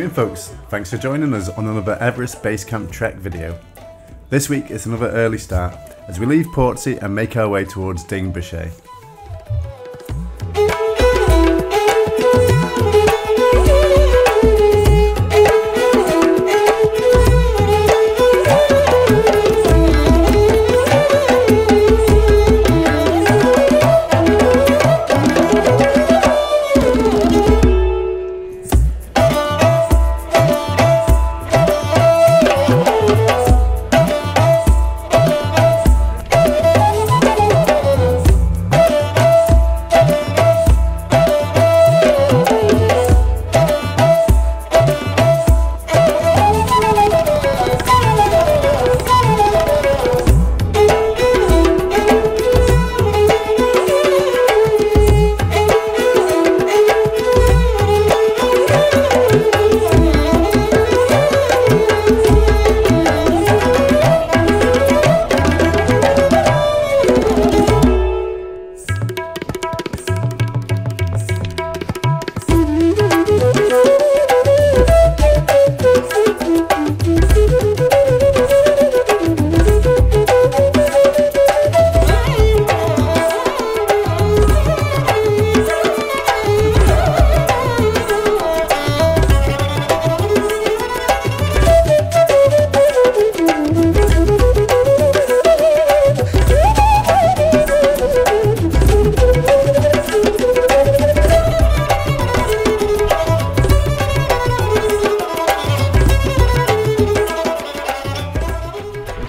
doing, folks? Thanks for joining us on another Everest Base Camp Trek video. This week it's another early start as we leave Phortse and make our way towards Dinboche.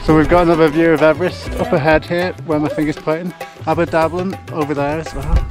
So we've got another view of Everest up ahead here where my finger's pointing. Dablin over there as well.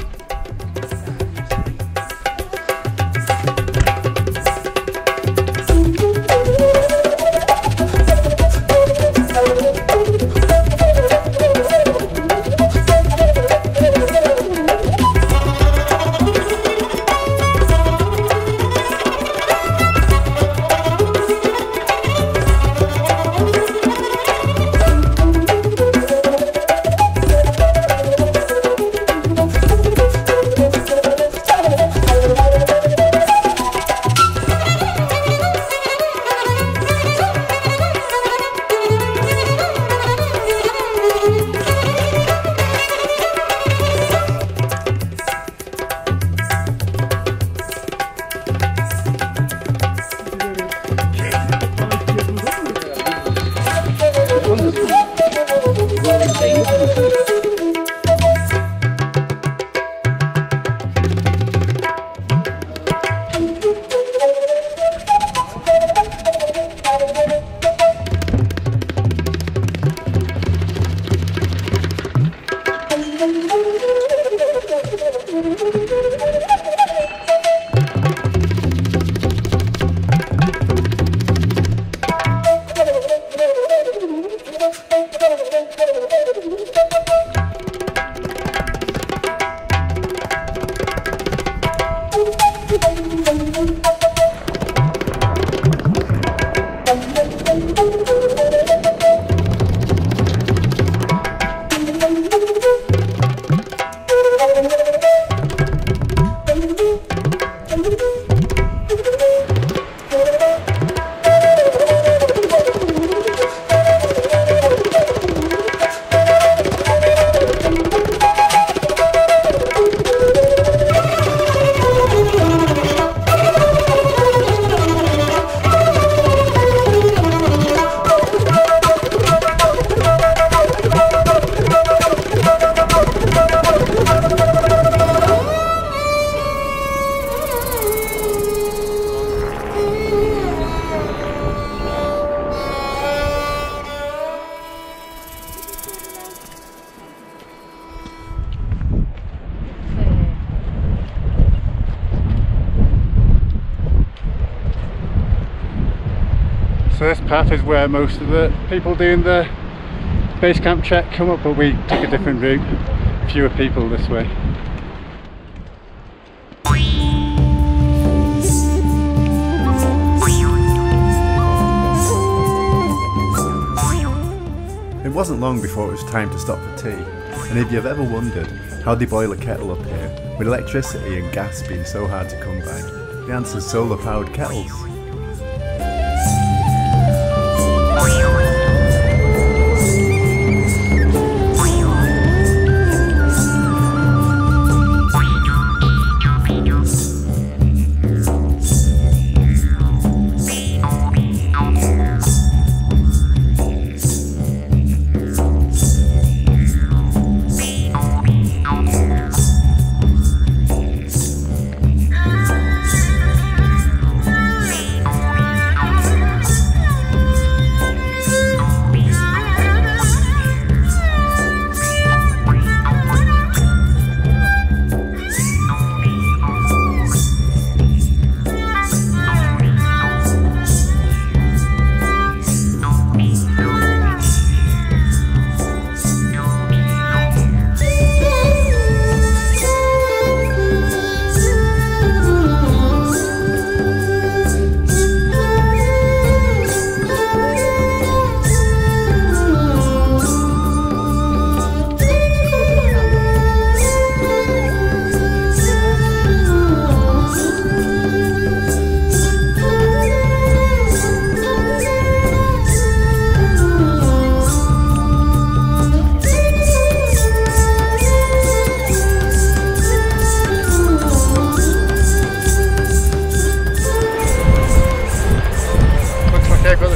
So this path is where most of the people doing the base camp trek come up, but we took a different route. Fewer people this way. It wasn't long before it was time to stop for tea, and if you've ever wondered how they boil a kettle up here, with electricity and gas being so hard to come by, the answer is solar powered kettles.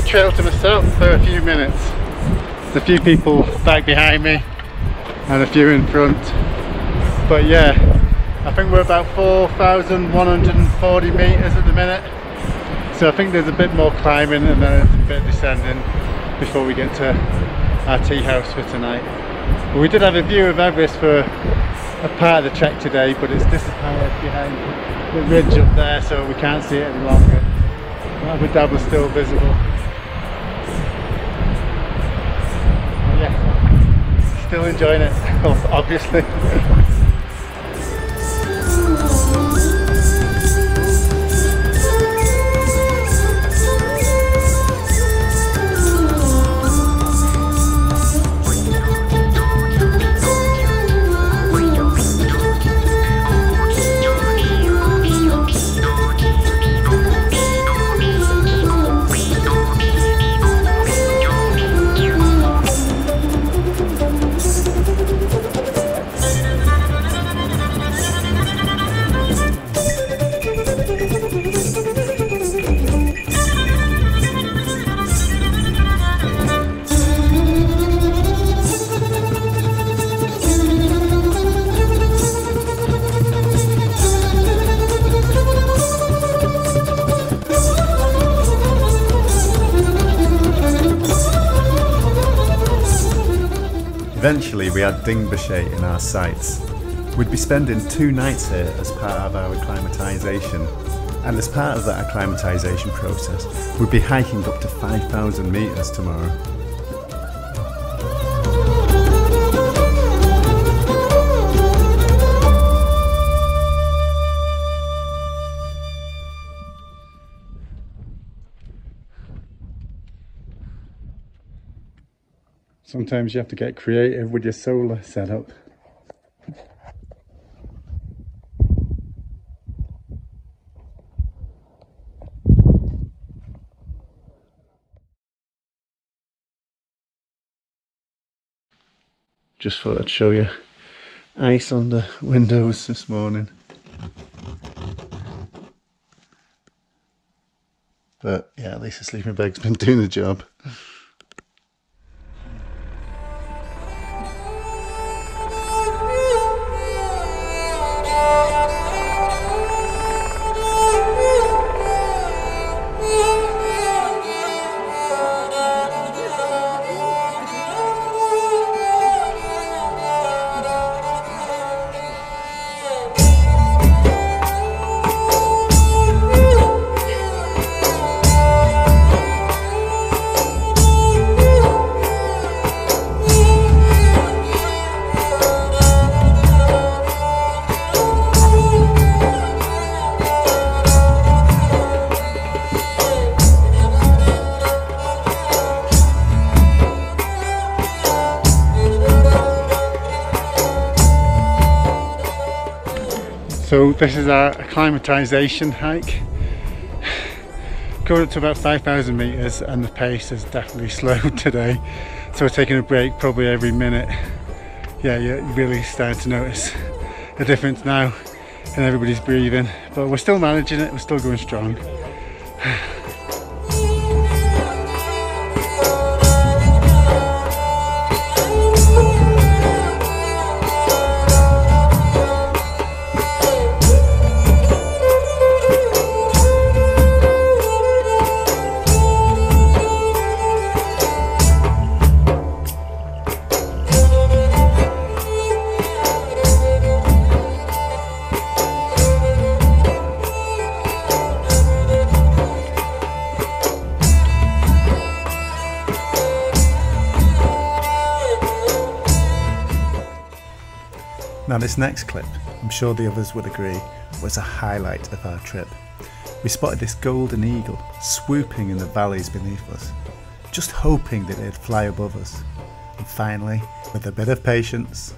Trail to myself for a few minutes. There's a few people back behind me and a few in front, but yeah, I think we're about 4,140 meters at the minute, so I think there's a bit more climbing and then there's a bit of descending before we get to our tea house for tonight. But we did have a view of Everest for a part of the trek today, but it's disappeared behind the ridge up there, so we can't see it any longer. Abu Dhabi's still visible. Still enjoying it, obviously. Eventually we had Dinboche in our sights. We'd be spending 2 nights here as part of our acclimatisation, and as part of that acclimatisation process we'd be hiking up to 5,000 metres tomorrow. Sometimes you have to get creative with your solar setup. Just thought I'd show you ice on the windows this morning. But yeah, at least the sleeping bag's been doing the job. So this is our acclimatisation hike. Going up to about 5,000 meters, and the pace has definitely slowed today. So we're taking a break probably every minute. Yeah, you're really starting to notice the difference now, and everybody's breathing. But we're still managing it. We're still going strong. Now this next clip, I'm sure the others would agree, was a highlight of our trip. We spotted this golden eagle swooping in the valleys beneath us, just hoping that it'd fly above us. And finally, with a bit of patience,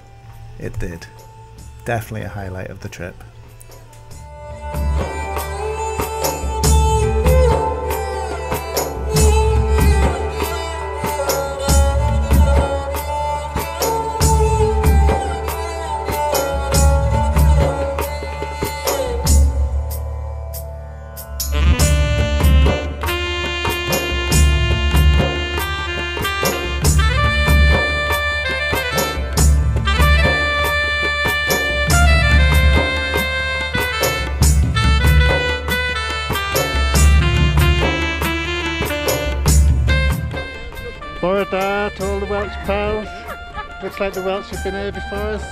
it did. Definitely a highlight of the trip. Bora to all the Welsh pals. Looks like the Welsh have been here before us.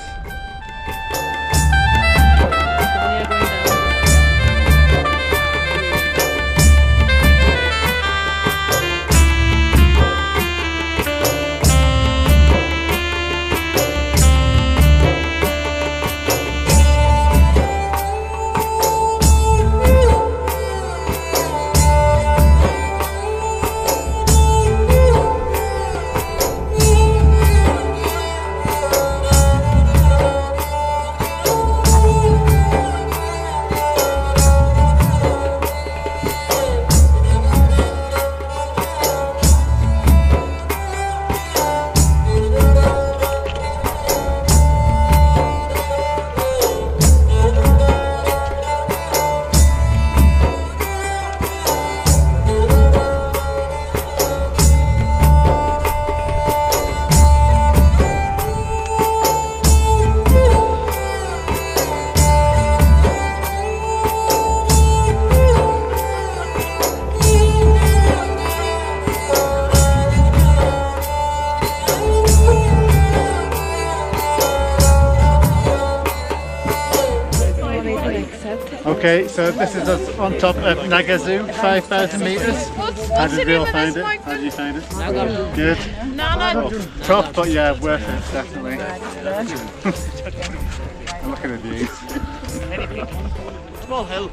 Okay, so this is us on top of Nagazu, 5,000 meters. How did we all find it? How did you find it? Good? Tough, but yeah, worth it, definitely. And look at the views. Small hill.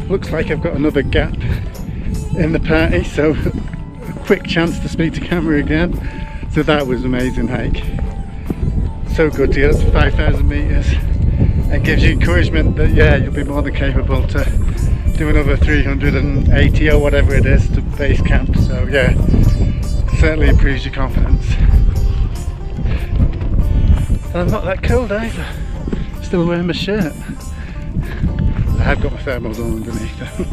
Looks like I've got another gap in the party, so a quick chance to speak to camera again. So that was an amazing hike. So good to get up to 5,000 meters. It gives you encouragement that yeah, you'll be more than capable to do another 380 or whatever it is to base camp. So yeah, certainly improves your confidence. And I'm not that cold either. Still wearing my shirt. I have got my thermals on underneath though.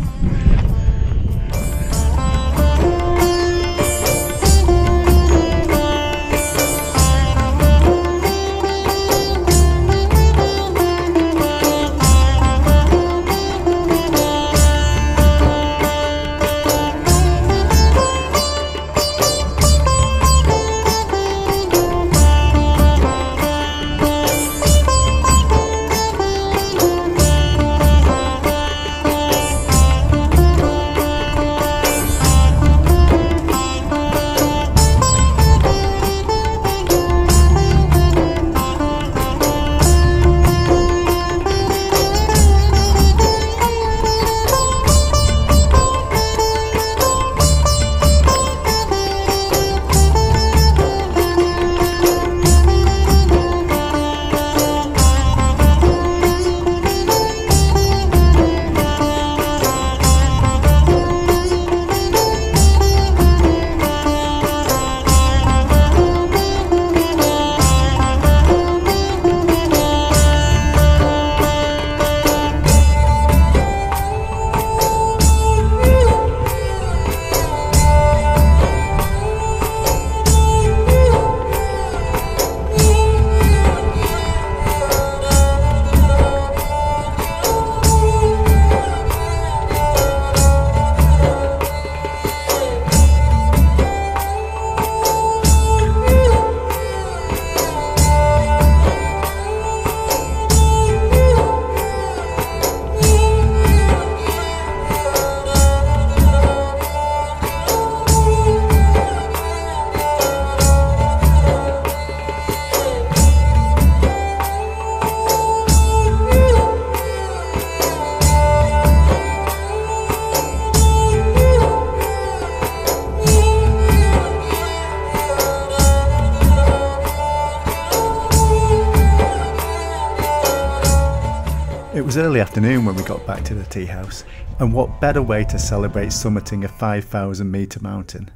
afternoon when we got back to the tea house, and what better way to celebrate summiting a 5,000 metre mountain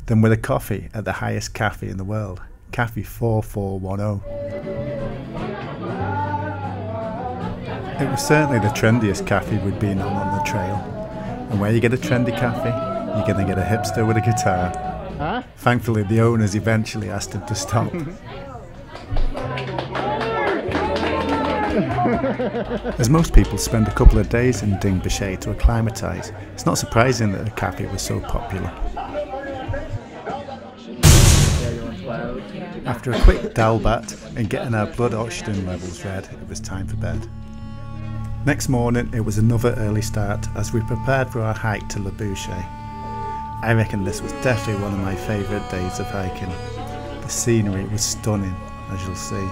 than with a coffee at the highest cafe in the world, Cafe 4410. It was certainly the trendiest cafe we'd been on the trail, and where you get a trendy cafe, you're going to get a hipster with a guitar. Huh? Thankfully the owners eventually asked him to stop. As most people spend a couple of days in Dinboche to acclimatise, it's not surprising that the cafe was so popular. After a quick dalbat and getting our blood oxygen levels read, it was time for bed. Next morning it was another early start as we prepared for our hike to Lobuche. I reckon this was definitely one of my favourite days of hiking. The scenery was stunning, as you'll see.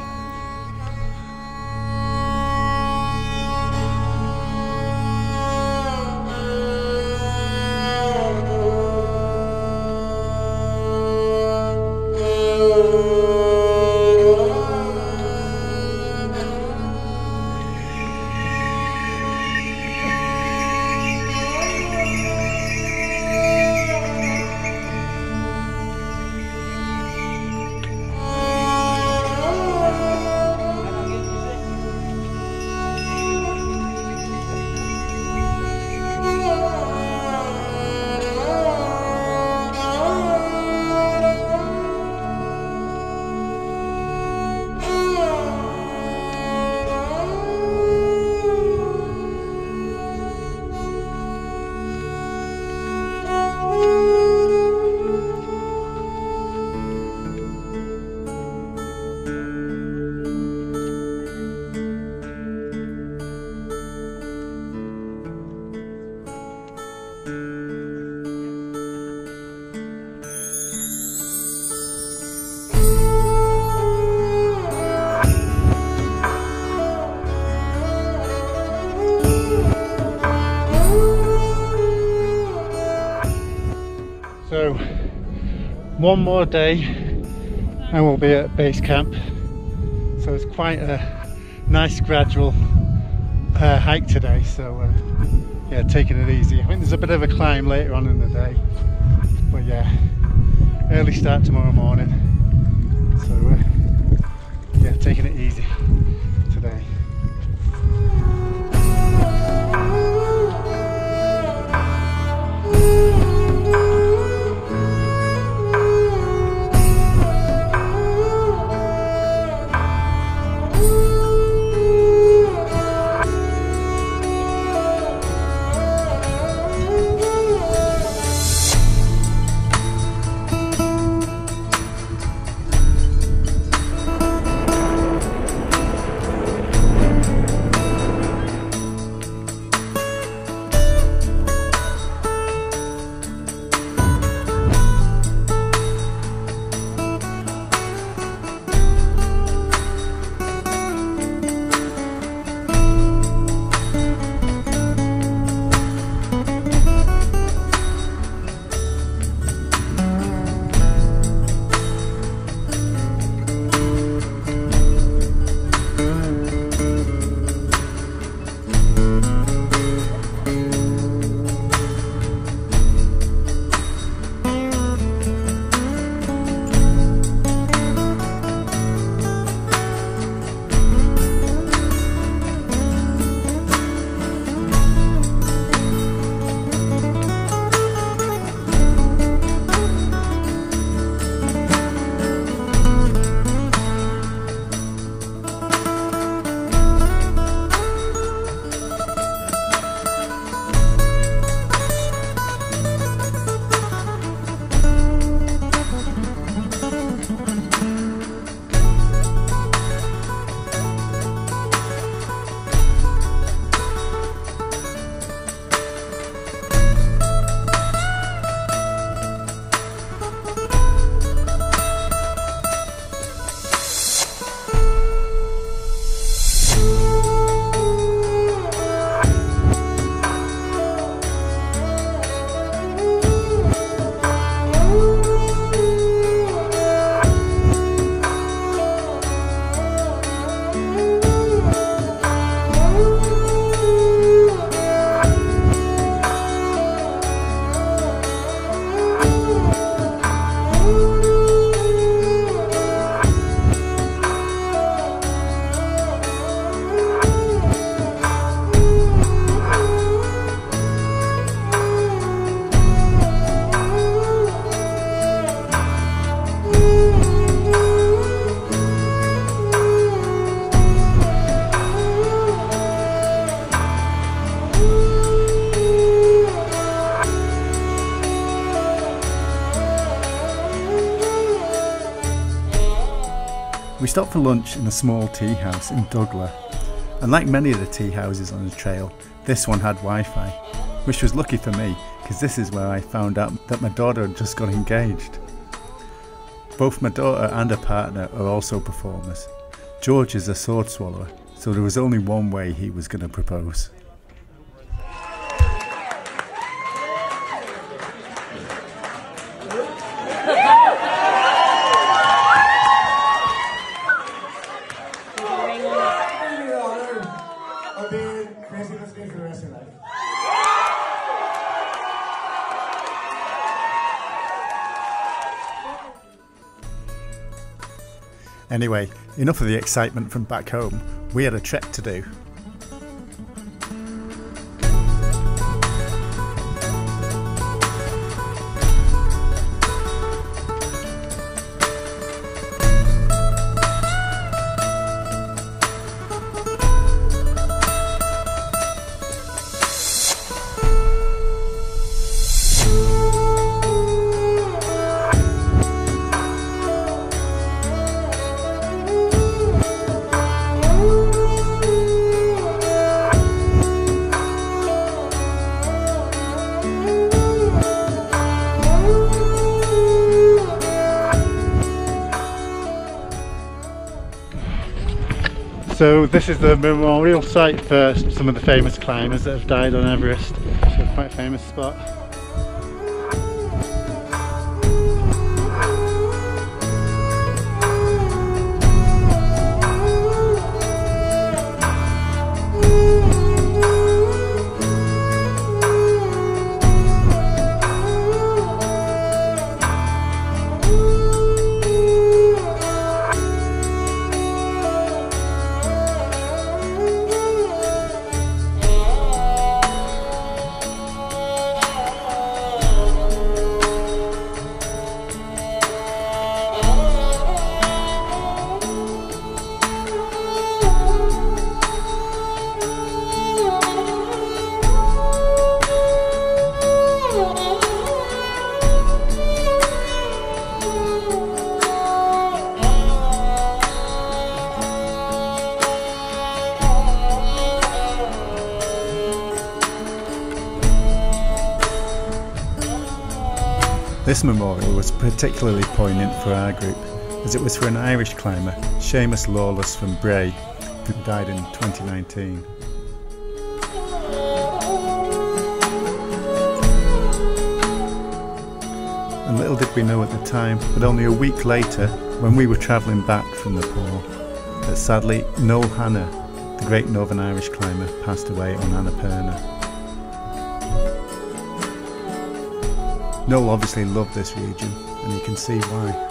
So one more day and we'll be at base camp. So it's quite a nice gradual hike today, so yeah, taking it easy. I think there's a bit of a climb later on in the day, but yeah, early start tomorrow morning, so yeah, taking it easy today. stopped for lunch in a small tea house in Juggler, and like many of the tea houses on the trail, this one had Wi-Fi, which was lucky for me because this is where I found out that my daughter had just got engaged. Both my daughter and her partner are also performers. George is a sword swallower, so there was only one way he was going to propose. Anyway, enough of the excitement from back home. We had a trek to do. So this is the memorial site for some of the famous climbers that have died on Everest. So quite a famous spot. This memorial was particularly poignant for our group, as it was for an Irish climber, Seamus Lawless from Bray, who died in 2019. And little did we know at the time, but only a week later, when we were travelling back from Nepal, that sadly Noel Hanna, the great Northern Irish climber, passed away on Annapurna. Noel obviously loved this region, and you can see why.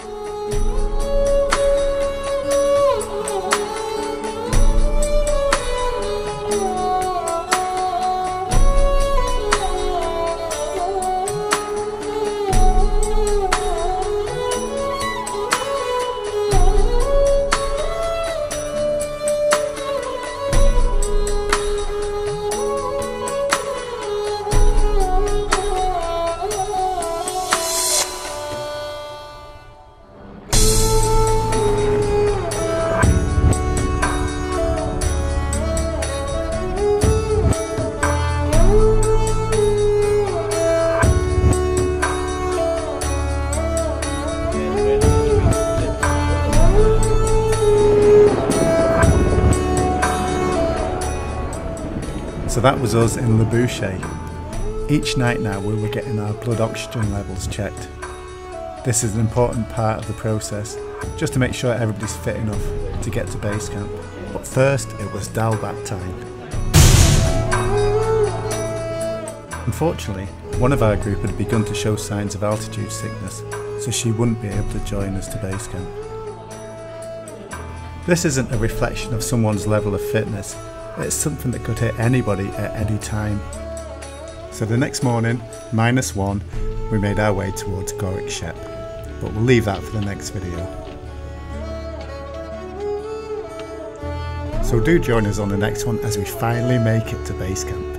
So that was us in Lobuche. Each night now we were getting our blood oxygen levels checked. This is an important part of the process, just to make sure everybody's fit enough to get to base camp. But first it was Dalbat time. Unfortunately, one of our group had begun to show signs of altitude sickness, so she wouldn't be able to join us to base camp. This isn't a reflection of someone's level of fitness. It's something that could hit anybody at any time. So the next morning, -1, we made our way towards Goric Shep, but we'll leave that for the next video. So do join us on the next one as we finally make it to base camp.